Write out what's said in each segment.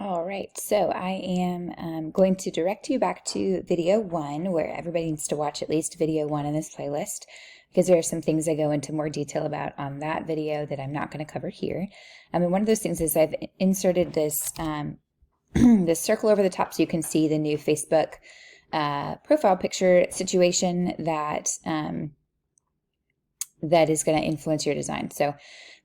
All right, so I am going to direct you back to video one, where everybody needs to watch at least video one in this playlist, because there are some things I go into more detail about on that video that I'm not going to cover here. And one of those things is I've inserted this this circle over the top so you can see the new Facebook profile picture situation that that is going to influence your design. So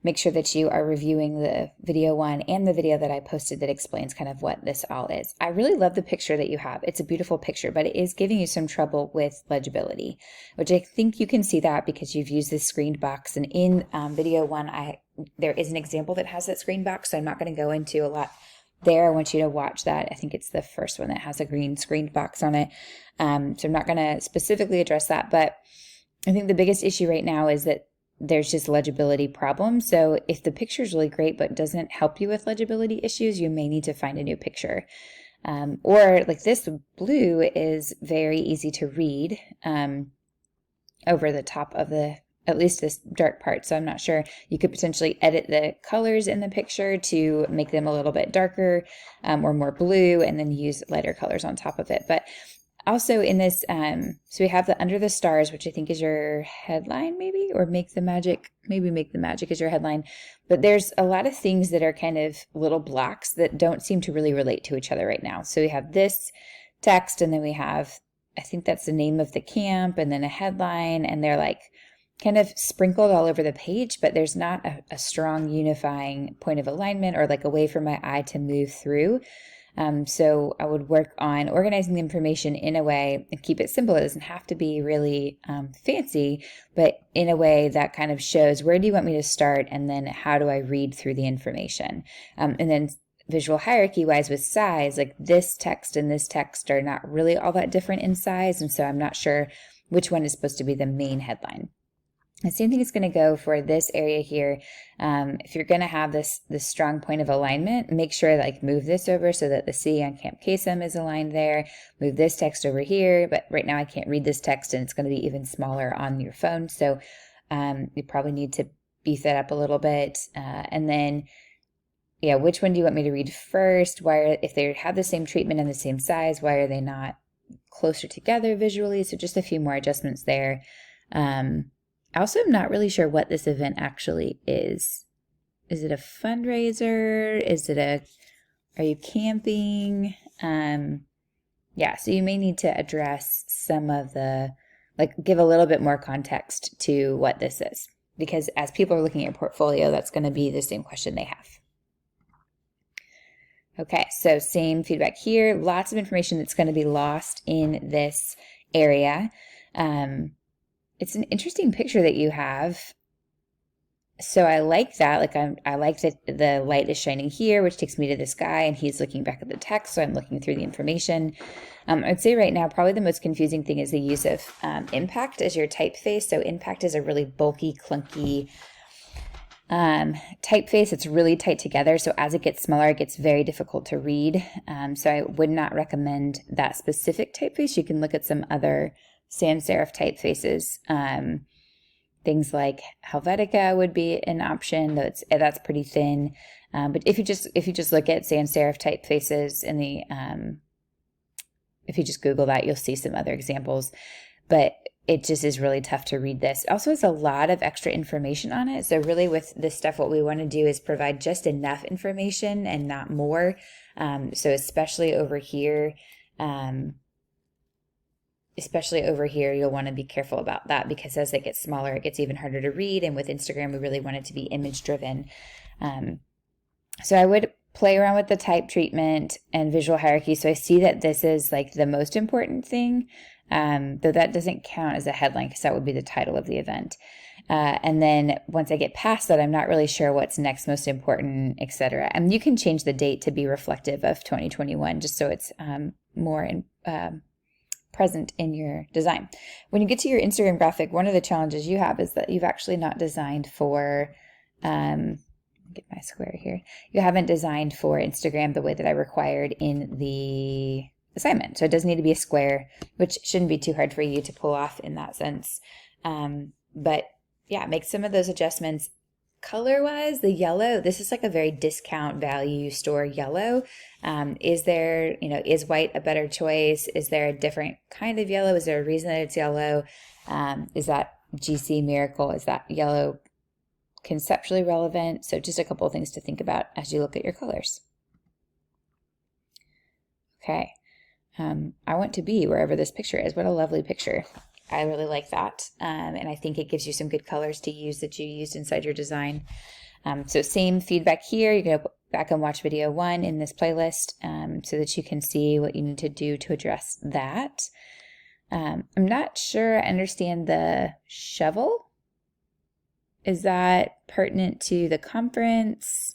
make sure that you are reviewing the video one and the video that I posted that explains kind of what this all is. I really love the picture that you have. It's a beautiful picture, but it is giving you some trouble with legibility, which I think you can see that because you've used this screened box. And in video one, there is an example that has that screened box, so I'm not going to go into a lot there. I want you to watch that. I think it's the first one that has a green screened box on it. So I'm not going to specifically address that, but I think the biggest issue right now is that there's just legibility problems. So if the picture is really great but doesn't help you with legibility issues, you may need to find a new picture. Or like this blue is very easy to read over the top of at least this dark part. So I'm not sure. You could potentially edit the colors in the picture to make them a little bit darker or more blue, and then use lighter colors on top of it. But also in this, so we have the Under the Stars, which I think is your headline maybe, or Make the Magic, maybe Make the Magic is your headline. But there's a lot of things that are kind of little blocks that don't seem to really relate to each other right now. So we have this text, and then we have, I think that's the name of the camp, and then a headline, and they're like kind of sprinkled all over the page, but there's not a strong unifying point of alignment or like a way for my eye to move through. So I would work on organizing the information in a way and keep it simple. It doesn't have to be really fancy, but in a way that kind of shows where do you want me to start, and then how do I read through the information. And then visual hierarchy wise with size, like this text and this text are not really all that different in size, and so I'm not sure which one is supposed to be the main headline. The same thing is going to go for this area here. If you're going to have this strong point of alignment, make sure like move this over so that the C on Camp Kasem is aligned there. Move this text over here, but right now I can't read this text, and it's going to be even smaller on your phone. So you probably need to beef that up a little bit. And then, yeah, which one do you want me to read first? If they have the same treatment and the same size, why are they not closer together visually? So just a few more adjustments there. I also am not really sure what this event actually is. Is it a fundraiser? Are you camping? Yeah, so you may need to address some of give a little bit more context to what this is, because as people are looking at your portfolio, that's going to be the same question they have. Okay, so same feedback here. Lots of information that's going to be lost in this area. It's an interesting picture that you have. So I like that. I like that the light is shining here, which takes me to this guy, and he's looking back at the text, so I'm looking through the information. I'd say right now, probably the most confusing thing is the use of Impact as your typeface. So Impact is a really bulky, clunky typeface. It's really tight together, so as it gets smaller, it gets very difficult to read. So I would not recommend that specific typeface. You can look at some other sans serif typefaces. Things like Helvetica would be an option. That's pretty thin. But if you just look at sans serif typefaces in the if you just Google that, you'll see some other examples. But it just is really tough to read this. It also has a lot of extra information on it. So really with this stuff, what we want to do is provide just enough information and not more. So especially over here, you'll want to be careful about that, because as it gets smaller, it gets even harder to read. And with Instagram, we really want it to be image driven. So I would play around with the type treatment and visual hierarchy. So I see that this is like the most important thing, though that doesn't count as a headline because that would be the title of the event. And then once I get past that, I'm not really sure what's next most important, etc. And you can change the date to be reflective of 2021, just so it's more present in your design. When you get to your Instagram graphic, one of the challenges you have is that you've actually not designed for, get my square here. You haven't designed for Instagram the way that I required in the assignment. So it does need to be a square, which shouldn't be too hard for you to pull off in that sense. But yeah, make some of those adjustments. color-wise, the yellow, this is like a very discount value store yellow. Is there, is white a better choice? Is there a different kind of yellow? Is there a reason that it's yellow? Is that GC Miracle? Is that yellow conceptually relevant? So just a couple of things to think about as you look at your colors. Okay. I want to be wherever this picture is. What a lovely picture. I really like that. And I think it gives you some good colors to use that you used inside your design. So same feedback here. You're going to go back and watch video 1 in this playlist so that you can see what you need to do to address that. I'm not sure I understand the shovel. Is that pertinent to the conference?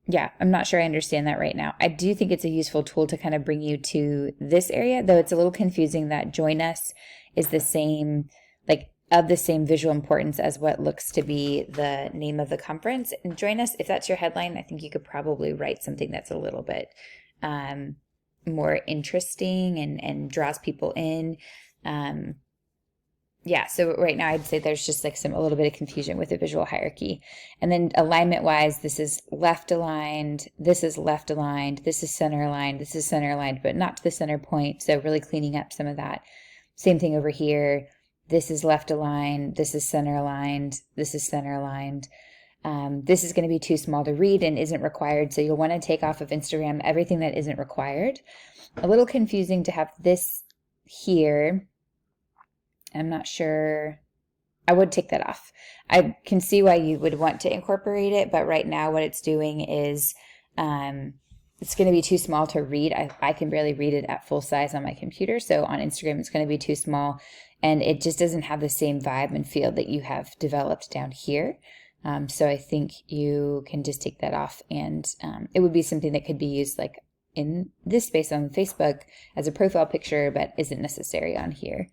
Yeah, I'm not sure I understand that right now. I do think it's a useful tool to kind of bring you to this area, though it's a little confusing that Join Us is the same, like of the same visual importance as what looks to be the name of the conference. And Join Us, if that's your headline, I think you could probably write something that's a little bit more interesting and draws people in. Yeah, so right now I'd say there's just like a little bit of confusion with the visual hierarchy. And then alignment wise, this is left aligned, this is left aligned, this is center aligned, this is center aligned, but not to the center point. So really cleaning up some of that. Same thing over here. This is left aligned, this is center aligned, this is center aligned. This is going to be too small to read and isn't required. So you'll want to take off of Instagram everything that isn't required. A little confusing to have this here. I'm not sure. I would take that off. I can see why you would want to incorporate it, but right now what it's doing is it's going to be too small to read. I can barely read it at full size on my computer. So on Instagram, it's going to be too small and it just doesn't have the same vibe and feel that you have developed down here. So I think you can just take that off and it would be something that could be used like in this space on Facebook as a profile picture, but isn't necessary on here.